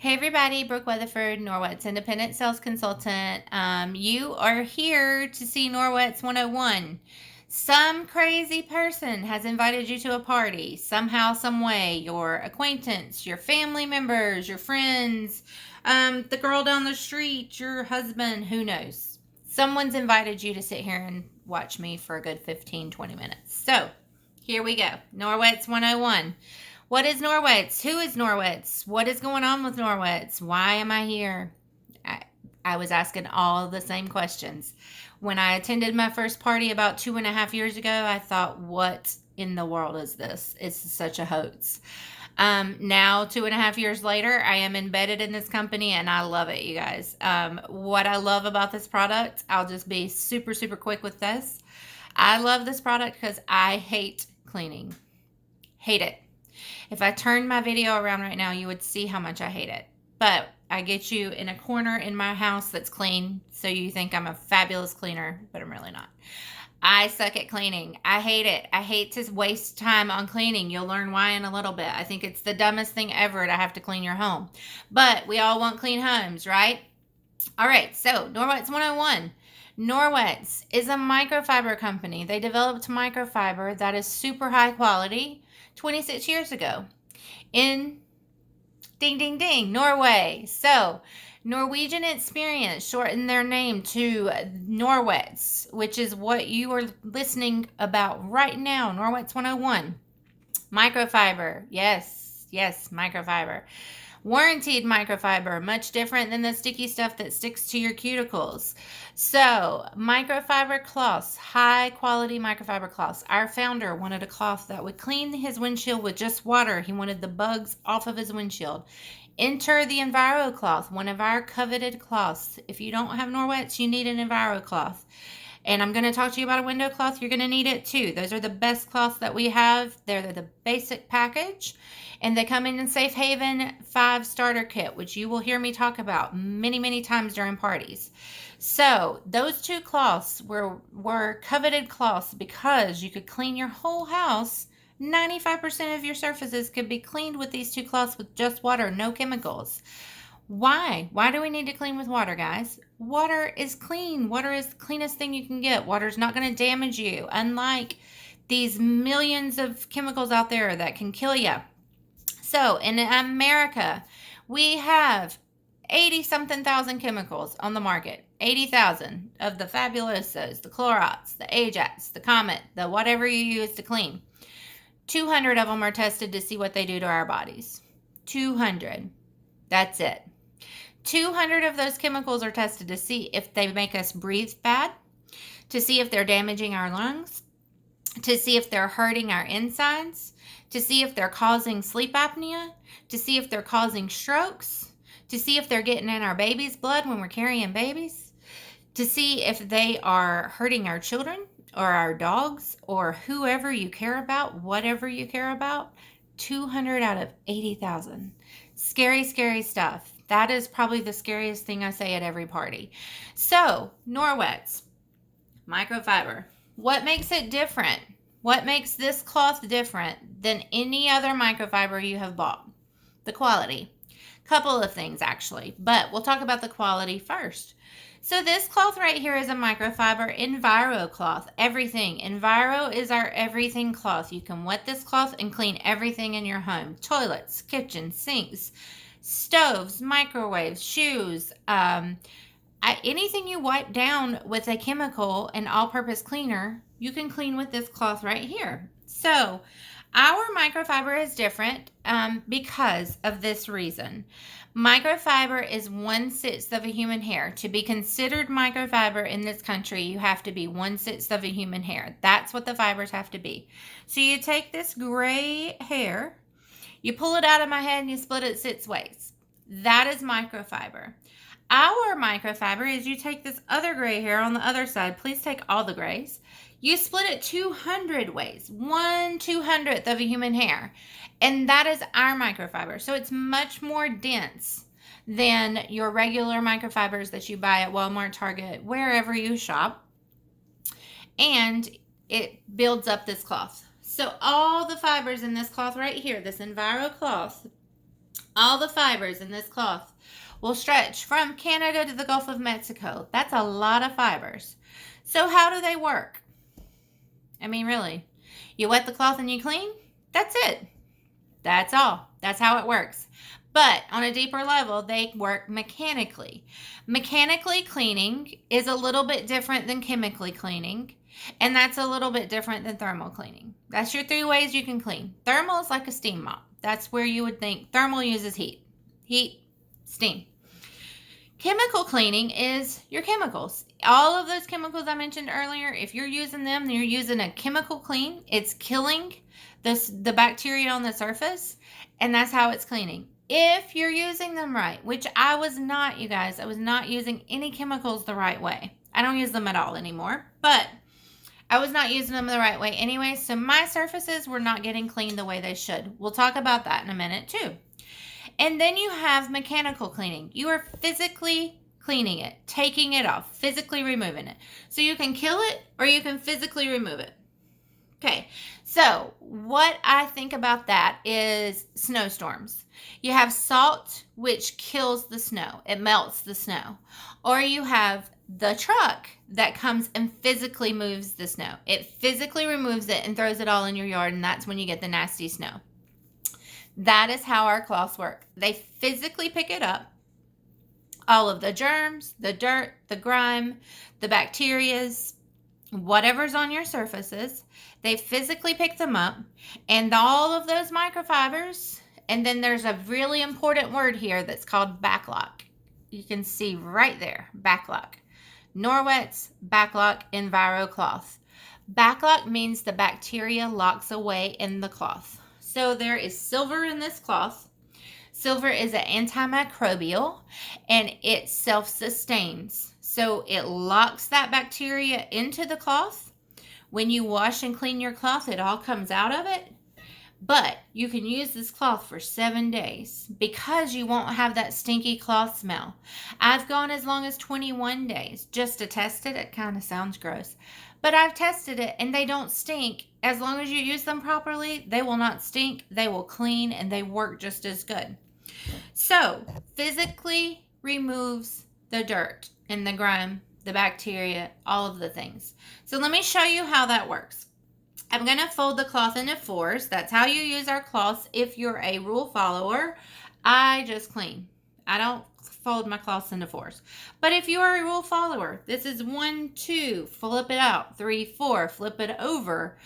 Hey everybody, Brooke Weatherford, Norwex Independent Sales Consultant. You are here to see Norwex 101. Some crazy person has invited you to a party, somehow, some way. Your acquaintance, your family members, your friends, the girl down the street, your husband, who knows. Someone's invited you to sit here and watch me for a good 15, 20 minutes. So, here we go. Norwex 101. What is Norwex? Who is Norwex? What is going on with Norwex? Why am I here? I was asking all the same questions. When I attended my first party about 2.5 years ago, I thought, what in the world is this? It's such a hoax. Now, 2.5 years later, I am embedded in this company and I love it, you guys. What I love about this product, I'll just be super, super quick with this. I love this product because I hate cleaning. Hate it. If I turned my video around right now, you would see how much I hate it. But I get you in a corner in my house that's clean, so you think I'm a fabulous cleaner, but I'm really not. I suck at cleaning. I hate it. I hate to waste time on cleaning. You'll learn why in a little bit. I think it's the dumbest thing ever to have to clean your home. But we all want clean homes, right? All right, so Norwex 101. Norwex is a microfiber company. They developed microfiber that is super high quality 26 years ago in ding, ding, ding, Norway. So Norwegian Experience shortened their name to Norwex, which is what you are listening about right now. Norwex 101. Microfiber. Yes, microfiber. Warranted microfiber, much different than the sticky stuff that sticks to your cuticles. So, microfiber cloths, high quality microfiber cloths. Our founder wanted a cloth that would clean his windshield with just water. He wanted the bugs off of his windshield. Enter the Enviro cloth, one of our coveted cloths. If you don't have Norwex, you need an Enviro cloth. And I'm going to talk to you about a window cloth. You're going to need it too. Those are the best cloths that we have. They're the basic package. And they come in a Safe Haven 5 starter kit, which you will hear me talk about many, many times during parties. So those two cloths were coveted cloths because you could clean your whole house. 95% of your surfaces could be cleaned with these two cloths with just water, no chemicals. Why? Why do we need to clean with water, guys? Water is clean. Water is the cleanest thing you can get. Water is not going to damage you, unlike these millions of chemicals out there that can kill you. So in America, we have 80-something thousand chemicals on the market. 80,000 of the Fabulosos, the Clorox, the Ajax, the Comet, the whatever you use to clean. 200 of them are tested to see what they do to our bodies. 200. That's it. 200 of those chemicals are tested to see if they make us breathe bad, to see if they're damaging our lungs, to see if they're hurting our insides, to see if they're causing sleep apnea, to see if they're causing strokes, to see if they're getting in our baby's blood when we're carrying babies, to see if they are hurting our children or our dogs or whoever you care about, whatever you care about. 200 out of 80,000. Scary, scary stuff. That is probably the scariest thing I say at every party. So, Norwex, microfiber. What makes it different? What makes this cloth different than any other microfiber you have bought? The quality. Couple of things, actually, but we'll talk about the quality first. So this cloth right here is a microfiber Enviro cloth. Everything. Enviro is our everything cloth. You can wet this cloth and clean everything in your home. Toilets, kitchen, sinks, stoves, microwaves, shoes, anything you wipe down with a chemical and all-purpose cleaner, you can clean with this cloth right here. So our microfiber is different because of this reason. Microfiber is 1/6 of a human hair. To be considered microfiber in this country, you have to be 1/6 of a human hair. That's what the fibers have to be. So you take this gray hair, you pull it out of my head and you split it 6 ways. That is microfiber. Our microfiber is you take this other gray hair on the other side. Please take all the grays. You split it 200 ways, 1/200th of a human hair. And that is our microfiber. So it's much more dense than your regular microfibers that you buy at Walmart, Target, wherever you shop. And it builds up this cloth. So all the fibers in this cloth right here, this Enviro cloth, All the fibers in this cloth will stretch from Canada to the Gulf of Mexico. That's a lot of fibers. So how do they work? I mean, really, you wet the cloth and you clean? That's it. That's all. That's how it works. But on a deeper level, they work mechanically. Mechanically cleaning is a little bit different than chemically cleaning, and that's a little bit different than thermal cleaning. That's your 3 ways you can clean. Thermal is like a steam mop. That's where you would think thermal uses heat. Heat, steam. Chemical cleaning is your chemicals. All of those chemicals I mentioned earlier, if you're using them, you're using a chemical clean. It's killing the bacteria on the surface, and that's how it's cleaning. If you're using them right, which I was not, you guys, I was not using any chemicals the right way. I don't use them at all anymore, but I was not using them the right way anyway, so my surfaces were not getting cleaned the way they should. We'll talk about that in a minute too. And then you have mechanical cleaning. You are physically cleaning it, taking it off, physically removing it. So you can kill it or you can physically remove it. Okay, so what I think about that is snowstorms. You have salt, which kills the snow. It melts the snow. Or you have the truck that comes and physically moves the snow. It physically removes it and throws it all in your yard, and that's when you get the nasty snow. That is how our cloths work. They physically pick it up. All of the germs, the dirt, the grime, the bacterias, whatever's on your surfaces, they physically pick them up, and all of those microfibers, and then there's a really important word here that's called backlock. You can see right there, backlock. Norwex backlock EnviroCloth. Backlock means the bacteria locks away in the cloth. So there is silver in this cloth. Silver is an antimicrobial, and it self-sustains. So it locks that bacteria into the cloth. When you wash and clean your cloth, it all comes out of it. But you can use this cloth for 7 days because you won't have that stinky cloth smell. I've gone as long as 21 days just to test it. It kind of sounds gross. But I've tested it and they don't stink. As long as you use them properly, they will not stink. They will clean and they work just as good. So, physically removes the dirt and the grime, the bacteria, all of the things. So let me show you how that works. I'm going to fold the cloth into 4s. That's how you use our cloths if you're a rule follower. I just clean. I don't fold my cloths into 4s. But if you are a rule follower, this is 1, 2, flip it out, 3, 4, flip it over,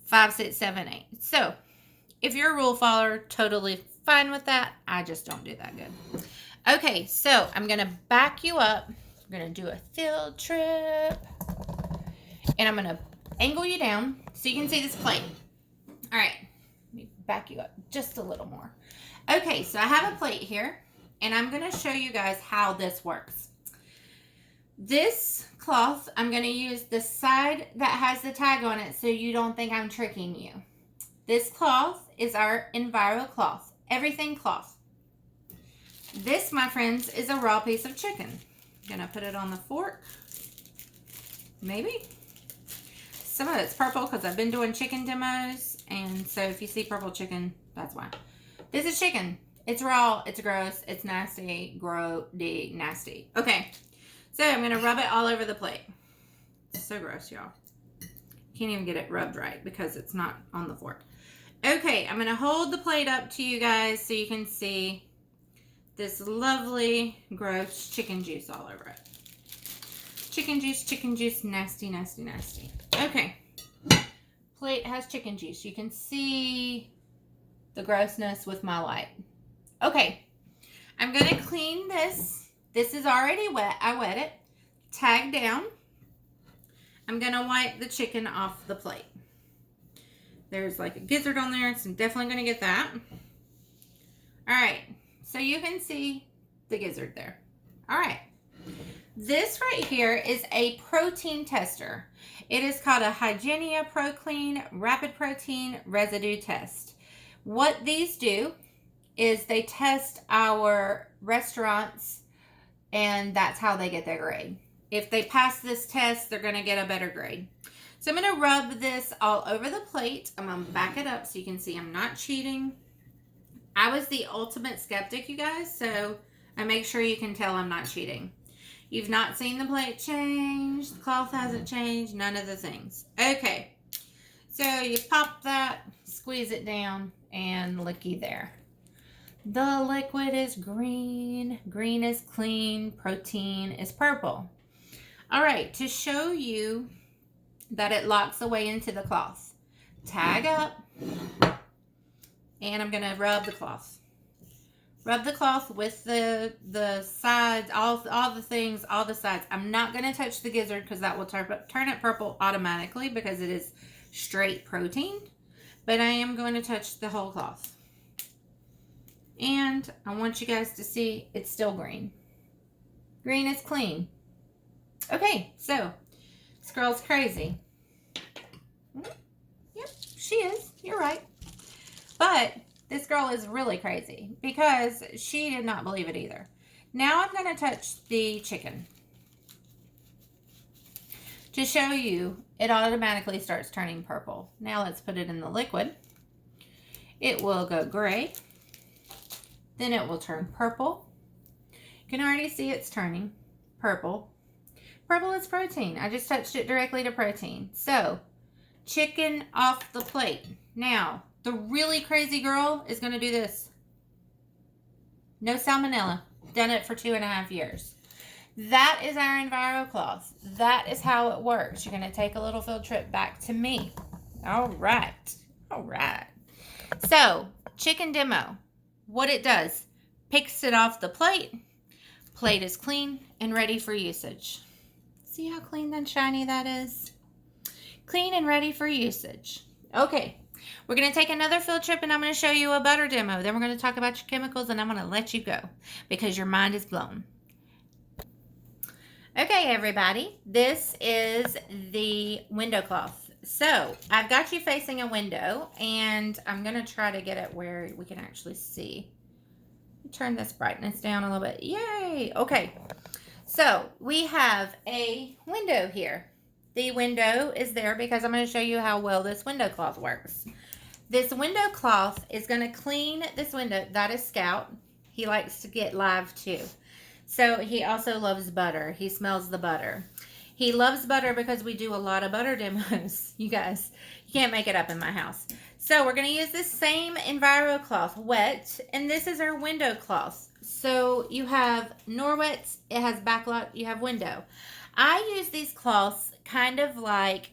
5, 6, 7, 8. So if you're a rule follower, totally fine with that. I just don't do that good. Okay, so I'm going to back you up. I'm going to do a field trip. And I'm going to angle you down so you can see this plate. All right, let me back you up just a little more. Okay, so I have a plate here, and I'm going to show you guys how this works. This cloth, I'm going to use the side that has the tag on it so you don't think I'm tricking you. This cloth is our EnviroCloth, everything cloth. This, my friends, is a raw piece of chicken. I'm going to put it on the fork. Maybe. Some of it's purple because I've been doing chicken demos, and so if you see purple chicken, that's why. This is chicken. It's raw, it's gross, it's nasty, grody, nasty. Okay, so I'm going to rub it all over the plate. It's so gross, y'all. Can't even get it rubbed right because it's not on the fork. Okay, I'm going to hold the plate up to you guys so you can see this lovely, gross chicken juice all over it. Chicken juice, nasty, nasty, nasty. Okay, plate has chicken juice. You can see the grossness with my light. Okay, I'm going to clean this. This is already wet. I wet it. Tag down. I'm going to wipe the chicken off the plate. There's like a gizzard on there, so I'm definitely going to get that. All right, so you can see the gizzard there. All right. This right here is a protein tester. It is called a Hygienia ProClean Rapid Protein Residue Test. What these do is they test our restaurants, and that's how they get their grade. If they pass this test, they're going to get a better grade. So I'm going to rub this all over the plate. I'm going to back it up so you can see I'm not cheating. I was the ultimate skeptic, you guys, so I make sure you can tell I'm not cheating. You've not seen the plate change, the cloth hasn't changed, none of the things. Okay, so you pop that, squeeze it down, and looky there. The liquid is green, green is clean, protein is purple. All right, to show you that it locks away into the cloth, tag up, and I'm going to rub the cloth. Rub the cloth with the sides, all the things, all the sides. I'm not going to touch the gizzard because that will turn it purple automatically because it is straight protein. But I am going to touch the whole cloth. And I want you guys to see it's still green. Green is clean. Okay, so this girl's crazy. Yep, she is. You're right. But this girl is really crazy because she did not believe it either. Now I'm going to touch the chicken. To show you, it automatically starts turning purple. Now let's put it in the liquid. It will go gray. Then it will turn purple. You can already see it's turning purple. Purple is protein. I just touched it directly to protein. So, chicken off the plate. Now, the really crazy girl is going to do this. No salmonella. Done it for 2.5 years. That is our EnviroCloth. That is how it works. You're going to take a little field trip back to me. All right. All right. So, chicken demo. What it does, picks it off the plate. Plate is clean and ready for usage. See how clean and shiny that is? Clean and ready for usage. Okay, we're going to take another field trip and I'm going to show you a butter demo. Then we're going to talk about your chemicals and I'm going to let you go because your mind is blown. Okay, everybody, this is the window cloth. So, I've got you facing a window, and I'm going to try to get it where we can actually see. Turn this brightness down a little bit. Yay! Okay, so we have a window here. The window is there because I'm going to show you how well this window cloth works. This window cloth is going to clean this window. That is Scout. He likes to get live, too. So, he also loves butter. He smells the butter. He loves butter because we do a lot of butter demos. You guys, you can't make it up in my house. So we're going to use this same EnviroCloth wet, and this is our window cloth. So you have Norwex, it has backlock, you have window. I use these cloths kind of like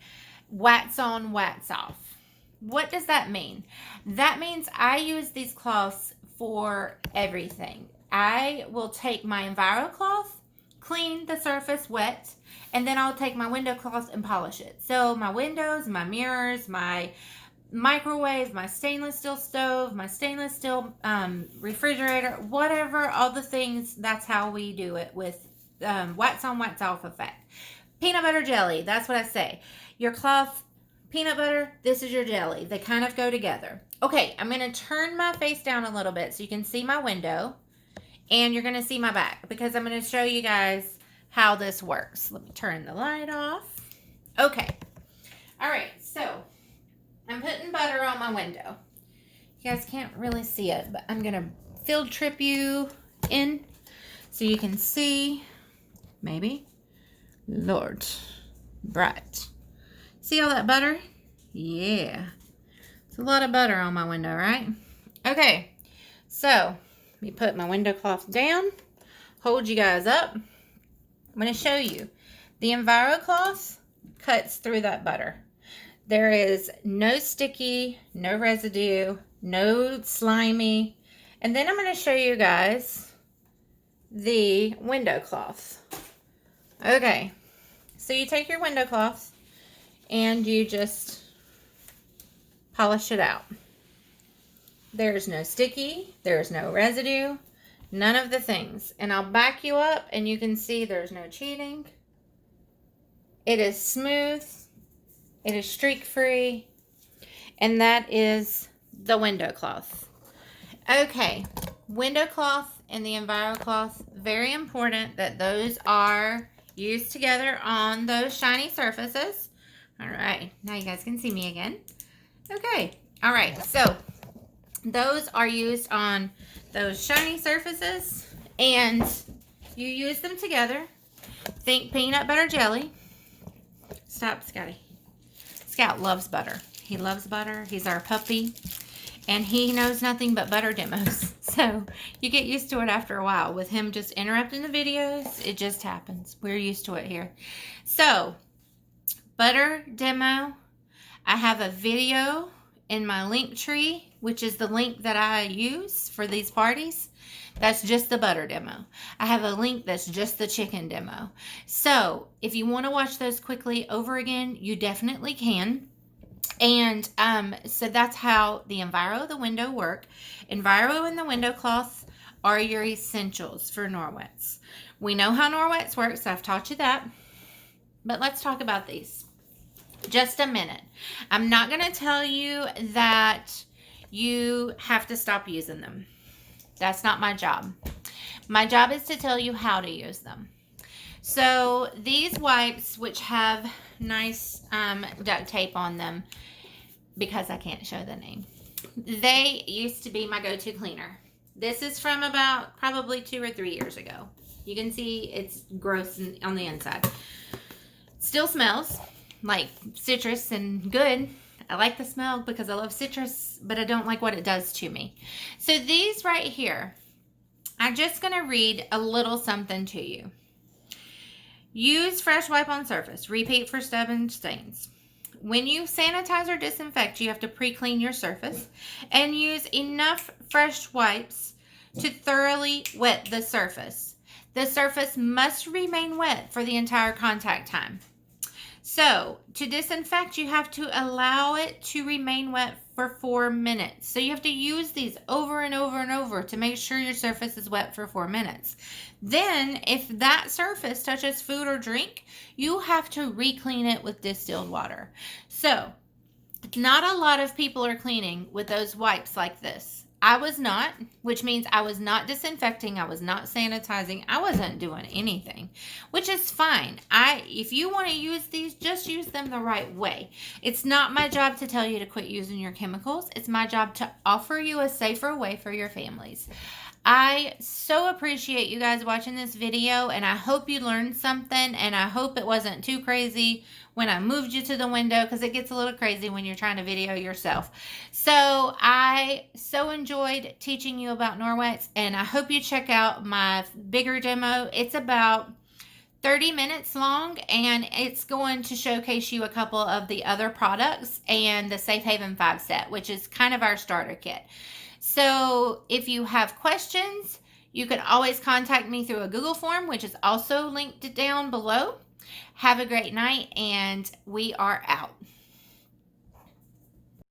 wax on, wax off. What does that mean? That means I use these cloths for everything. I will take my EnviroCloth, clean the surface wet, and then I'll take my window cloth and polish it. So my windows, my mirrors, my microwave, my stainless steel stove, my stainless steel refrigerator, whatever, all the things, that's how we do it with wax on, wax off effect. Peanut butter jelly, that's what I say. Your cloth, peanut butter, this is your jelly. They kind of go together. Okay, I'm going to turn my face down a little bit so you can see my window. And you're going to see my back because I'm going to show you guys how this works. Let me turn the light off. Okay. All right. So, I'm putting butter on my window. You guys can't really see it, but I'm going to field trip you in so you can see. Maybe. Lord. Bright. See all that butter? Yeah. It's a lot of butter on my window, right? Okay. So, let me put my window cloth down, hold you guys up. I'm going to show you. The EnviroCloth cuts through that butter. There is no sticky, no residue, no slimy. And then I'm going to show you guys the window cloth. Okay, so you take your window cloth and you just polish it out. There's no sticky, there's no residue, none of the things. And I'll back you up and you can see there's no cheating. It is smooth, it is streak free, and that is the window cloth. Okay, window cloth and the EnviroCloth, very important that those are used together on those shiny surfaces. All right, now you guys can see me again. Okay, all right, so Those are used on those shiny surfaces, and you use them together. Think peanut butter jelly. Stop, Scotty. Scout loves butter. He loves butter. He's our puppy. And he knows nothing but butter demos. So you get used to it after a while. With him just interrupting the videos, it just happens. We're used to it here. So, butter demo. I have a video in my link tree, which is the link that I use for these parties. That's just the butter demo. I have a link that's just the chicken demo. So if you want to watch those quickly over again, you definitely can. And so that's how the Enviro, the window work. Enviro and the window cloth are your essentials for Norwex. We know how Norwex works. So I've taught you that. But let's talk about these. Just a minute. I'm not going to tell you that you have to stop using them. That's not my job. My job is to tell you how to use them. So these wipes, which have nice duct tape on them, because I can't show the name, they used to be my go-to cleaner. This is from about probably 2 or 3 years ago. You can see it's gross on the inside. Still smells like citrus and good. I like the smell because I love citrus, but I don't like what it does to me. So these right here, I'm just going to read a little something to you. Use fresh wipe on surface. Repeat for stub and stains. When you sanitize or disinfect, you have to pre-clean your surface and use enough fresh wipes to thoroughly wet the surface. The surface must remain wet for the entire contact time. So, to disinfect, you have to allow it to remain wet for 4 minutes. So, you have to use these over and over and over to make sure your surface is wet for 4 minutes. Then, if that surface touches food or drink, you have to re-clean it with distilled water. So, not a lot of people are cleaning with those wipes like this. I was not, which means I was not disinfecting, I was not sanitizing, I wasn't doing anything, which is fine. If you want to use these, just use them the right way. It's not my job to tell you to quit using your chemicals. It's my job to offer you a safer way for your families. I so appreciate you guys watching this video, and I hope you learned something, and I hope it wasn't too crazy when I moved you to the window, because it gets a little crazy when you're trying to video yourself. So I so enjoyed teaching you about Norwex, and I hope you check out my bigger demo. It's about 30 minutes long, and it's going to showcase you a couple of the other products and the Safe Haven 5 set, which is kind of our starter kit. So if you have questions, you can always contact me through a Google form, which is also linked down below. Have a great night, and we are out.